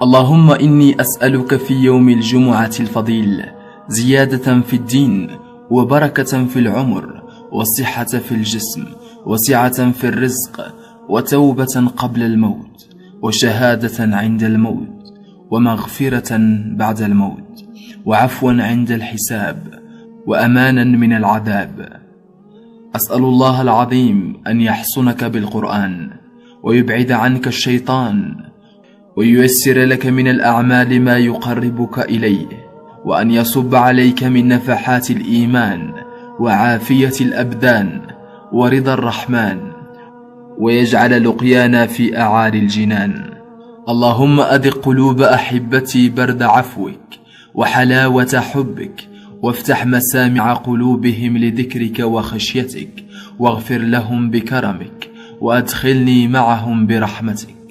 اللهم إني أسألك في يوم الجمعة الفضيل زيادة في الدين، وبركة في العمر، والصحة في الجسم، وسعة في الرزق، وتوبة قبل الموت، وشهادة عند الموت، ومغفرة بعد الموت، وعفوا عند الحساب، وأمانا من العذاب. أسأل الله العظيم أن يحصنك بالقرآن، ويبعد عنك الشيطان، وييسر لك من الأعمال ما يقربك إليه، وأن يصب عليك من نفحات الإيمان وعافية الأبدان ورضا الرحمن، ويجعل لقيانا في أعالي الجنان. اللهم أذق قلوب أحبتي برد عفوك وحلاوة حبك، وافتح مسامع قلوبهم لذكرك وخشيتك، واغفر لهم بكرمك، وأدخلني معهم برحمتك.